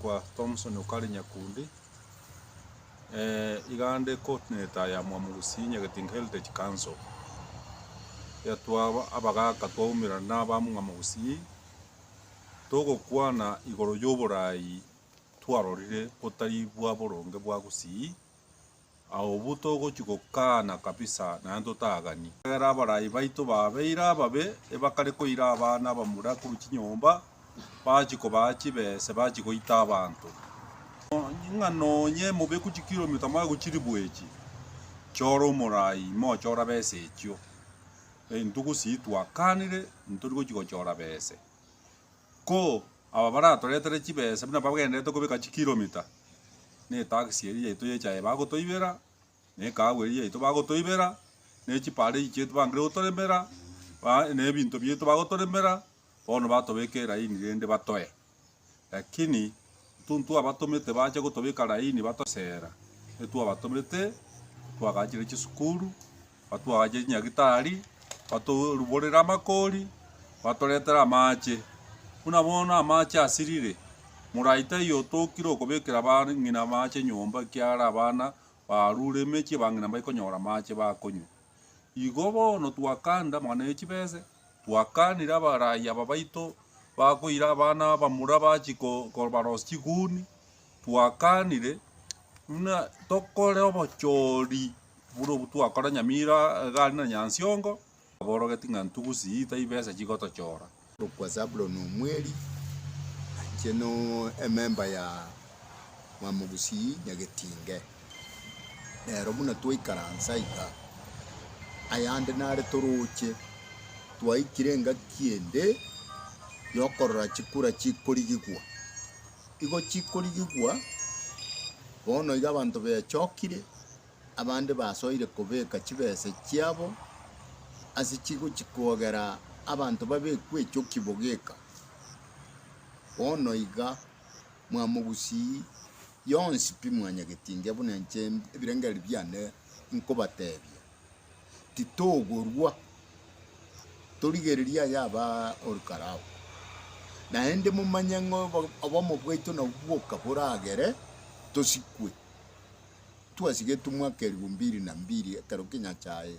kwa Thompson ukari Nyakundi igande coordinator ya Mwamugusi Nyagetinga Heritage Council yatwa abagaka twaumira na Mwamugusi tugukwana igoro y'oburai twarorire butari bwa boronge bwa Gusii aho buto gochigokana kabisa na ndotagani era abarai baito babeira babe ebakare koira abana bamura kuruki nyomba bachiko bachibese bachikoita abantu nganonye mube ku kilomita ma guchiri bwechi choro murai mo chora bese ekyo ndugusi twakanire nturi gochigochora bese ko aba baratoretere chibese bina bagendete kubika kilomita ne taxi eri yeto yechaye bagotoibera ne kagweri yeto bagotoibera ne chipare ichetu bangre otorembera ba ne bintu byetu bagotorembera bono batobekera ini rende batoye lakini tuntu abatomete baje gotobeka raini batosera etu abatomete twagajire chisukuru batwagaje nyagitari batoruborera makori batoretera amache unabona amache asirire muraita yo tokiro kobekera bana ngina mache nyomba kyara abana barure meche bangina bayikonyora mache bakonyu igobo no twakanda mwana echibese twakanira barayi ababaito bakoira abana bamura bachiko korbaros chiguni twakanire una tokore obochori buro twakora nyamira gari na nyansiongo borogetinga ntugusi taibese chigotochora kwa Zabulon Mweli cheno member ya Mwamugusi Nyagetinga rero muna twikaransa iga ayande nare toroche twaikirenga kiende yokorora chikura chikorigigwa igo chikorigigwa bono iga abantu bechokire abande basoire kobeka chibese chiabo asi chigo chikogera abantu babekwe cyo kibogeka bono iga Mwamugusi yonsi pimwa Nyagetinga bunenche ebirengeri byane nkobatebya titogorwa torigereria yaba orukarabo na ende mumanyango abomo bweito na buboka buragere tosikwe twasige tumwaka 2002 karo Kenya chae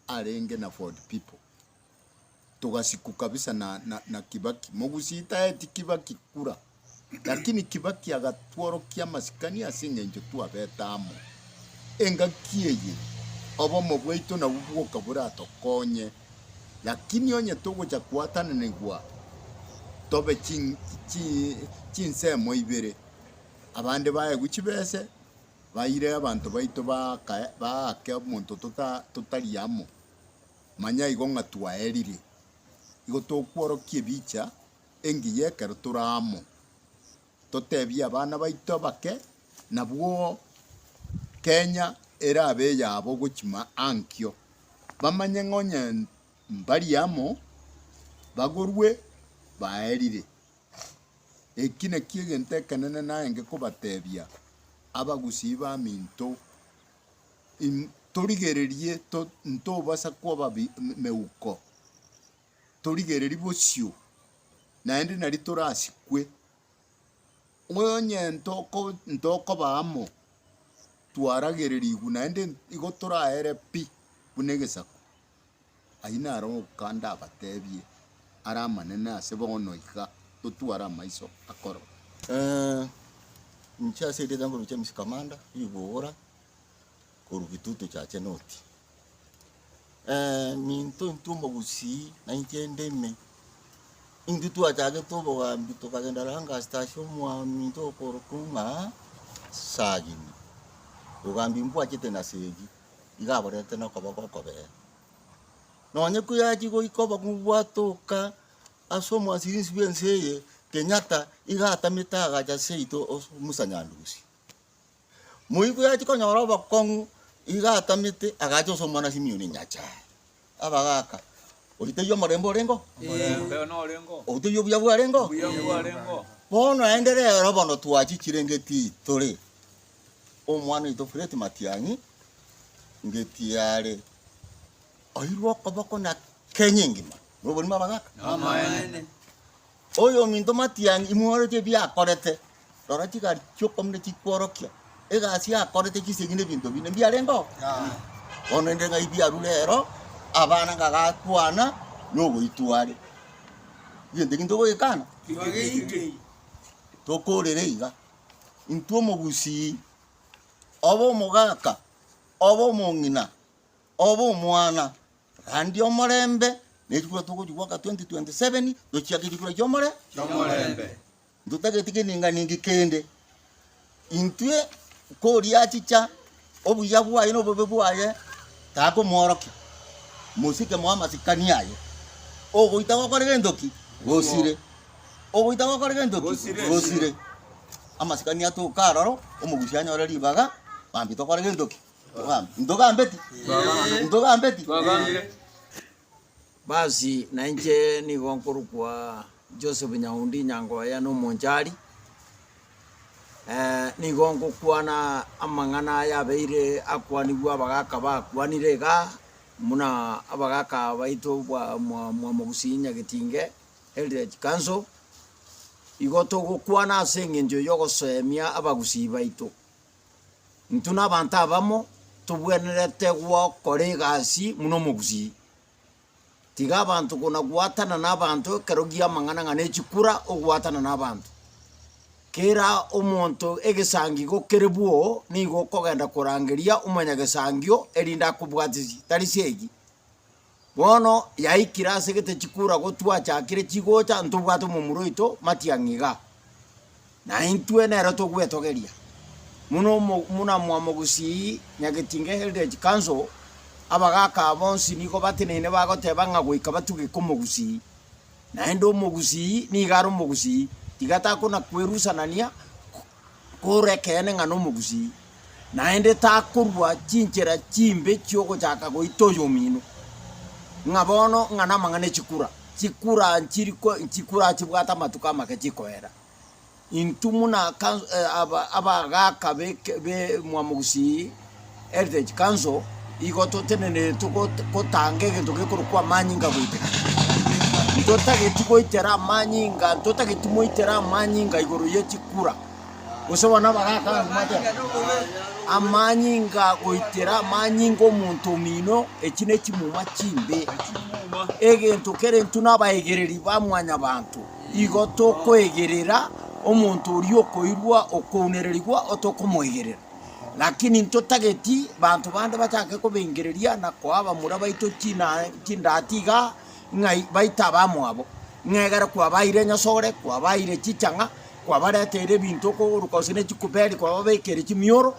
arenge na 40 people tugasiku kabisa na Kibaki Mugusita eti Kibaki kura lakini Kibaki agatworo kia masikani asinge njo twabetamo enga kieye abomo bweito na buboka burato konye lakini onye togo cha kuatana negwa tobe chinsemo ibere abande baye guchibese bayire abantu baito bake omuntu tutaliamo manya igonga twaerire igo tokworo kiebicha engiye kero turamo totebia abana baito bake nabwo Kenya era abe yabo guchima ankyo bamanye ngonye mbariamo bagorwe baerire ekine kiegente kanene naenge kubatebia abagusi ba minto torigererie to ntobasa kwa meuko torigereri bosio naende nari torasikwe onye ntoko bamo twaragereri gunaende igo toraere pi bunegesako aina aro kanda batebie ara manene ase bono iga tutwara maiso akoro nchase de dango cha miskamanda igora korugituto cha chenoti minto ntumbo Gusii na injendeme indutu ajaga to boga mbito kagenda ranga station mwa minto korokunga sagini ugambi mbwa chete na seji igabore tena kobe nonye kuyaji go ikoba kubwatoka asomo asirinsi benseye Kenyatta igata mitaga ja seito musanyandusi muiku yaji konyoro bakong igata mite agacho somana simioni nyacha abagaka orite yo marembo rengo no rengo orite yo bya rengo bono endere robono tuachi chirengeti tore omwana ito Fred Matiang'i ngetiare oirwo koboko na kenyingima roboni mabagaka amen oyo minto Matiang'i imwore je bya korete rora tigari choko mne chikorokya egasi akorete kisegine bintu bine biarengo onende ngai biarulero abana gagakwana nogo itware yende kintu goikana tokorere iga intuo mugusi obo mugaka obo mongina obo mwana andi omorembe nekura tugujwa ka 2027 dochiakikura chomorembe ndutagetike ningi kende intue koria chicha obuya bwaye no bobe bwaye tako moroki musike mwama sikaniaye ogoita gokorege ndoki gosire ogoita gokorege ndoki gosire amasikania to kararo omugushanya ora libaga bambi to korege ndoki ndoga mbeti basi nanje ni gonkuru kwa Joseph Nyaundi Nyangoya no monjari ni gonko kwana amangana ya beire akwani bwa bagaka bakwanire ga muna abagaka baito bwa mugusinya gitinge Heritage Council igoto gukwana asengenjo yogosemia abagusi baito ntuna banta bamo tubwenerete gwo koregasi muno mugusi tiga abantu kuna gwatana n'abantu karogia mangana ngane chikura ogwatana n'abantu kera omonto egesangi gokerebuo ni gokogenda kurangeria umanya gesangio erinda kubwatizi tari segi bono yaikira segete chikura gotwa chakire chigocha ntubwato mumuroito matiangiga na intwe nero togwetogeria muno muna mwamogusi nyagetinge Heritage Council abagaka bonsi niko batinene bagoteba ngagwika batuge kumugusi na endo mugusi ni garo mugusi tigata kuna kwerusanania kurekene ngano mugusi na ende takurwa chinchera chimbe chyogo chaka goitoyo mino ngabono ngana mangane chikura nchiriko chikura chibwata matuka makachikoera intumuna abagaka be mwamugusi Heritage Council igoto tenene tukotange gento gekorukwa manyinga goiteka ntotage tukoitera manyinga ntotage tumoitera manyinga igoro yechikura usobona bagaka mate amanyinga goitera manyingo muntu mino ekine kimuma chimbe egento kere ntuna baegereri bamwanya bantu igoto kwegerera omuntu uriokoirwa okounererigwa otokomoigerera lakini ntotageti bantu bande bachake ko bengereria na kwaba murabaito kindatiga ngai baita bamwabo ngegera kwa baire nyasore kwa baire chichanga kwa baretere bintu ko rukosine chikuperi kwa babekere chimioro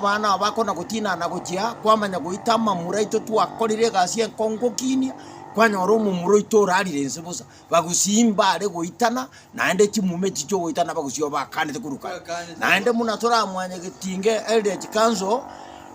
bana bakona gutina na guchia kwamanya guita mamuraito twakorire gasi enkongo kinia kwanyoro mumuroito rarire nsebusa bagusimba are guitana naende chimume chicho guitana bagusio bakanite kuruka naende munatora mwanya gitinge Heritage Council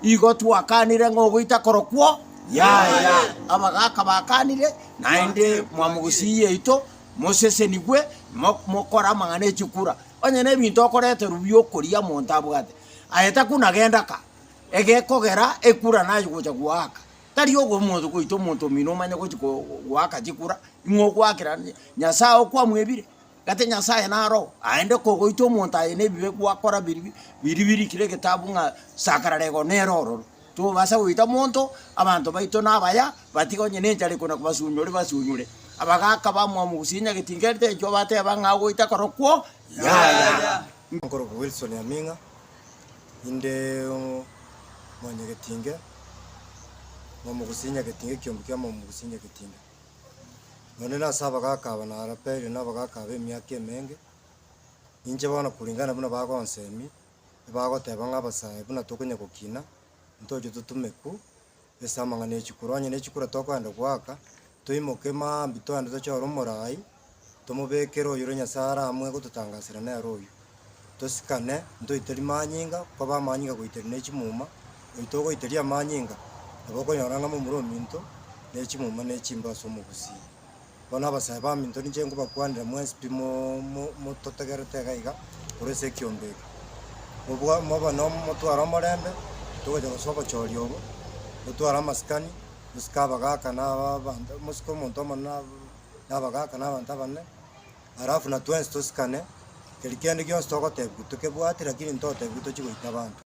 igotu akanire ngo guita korokwo ya abagaka bakanire naende mwamugusiye ito mosese nigwe mokora mangane chikura onye ne bintu okorete rubyo koria montabwate ayeta kuna genda ka egekogera ekura nayo gocha gwaka tari ogo muntu goito muntu mino manya gochiko gwaka chikura ngo gwakira nyasao kwa mwebire gate nyasaye naro aende ko goito muntu ayene bibe gwakora biri kire gitabu nga sakararego neroro to basa goita muntu abantu baito nabaya batigonye nenjari kuna basunyure abagaka bamwa mugusinya gitingerte cyo bate banga goita korokwo ya Nkoro Wilson Yaminga inde mwanya gitinge mugusinya gitinge kyombukia mugusinya gitinge none nasaba gaka bana rapere nabagaka be myake menge inje bana kulingana buna bagonsemi bagoteba ngabasaye buna tokonya gukina ntoje tutumeku esamanga nechikuranye nechikura tokwanda gwaka toimoke mambi twanda tochoro morai tomobekero yoro nyasara amwe gututangasira na royo tosikane ntoiteri manyinga kwa manyinga goiteri nechimuma oitogo iteria manyinga aboko yoranga mu murominto nechimuma nechimba somugusi bona basaye ba minto nije ngo bakwandira mwespi mo totagerete gaiga urese kyombeka mubwa mabano mutwara morembe toje gusoko choryobo mutwara maskani muskaba gaka na banda musko monto mana nabagaka na banta bane arafu na twense tosikane keri kende gionsi togotebiwa tokebwati lakini ntotebiwa tochigoita banto.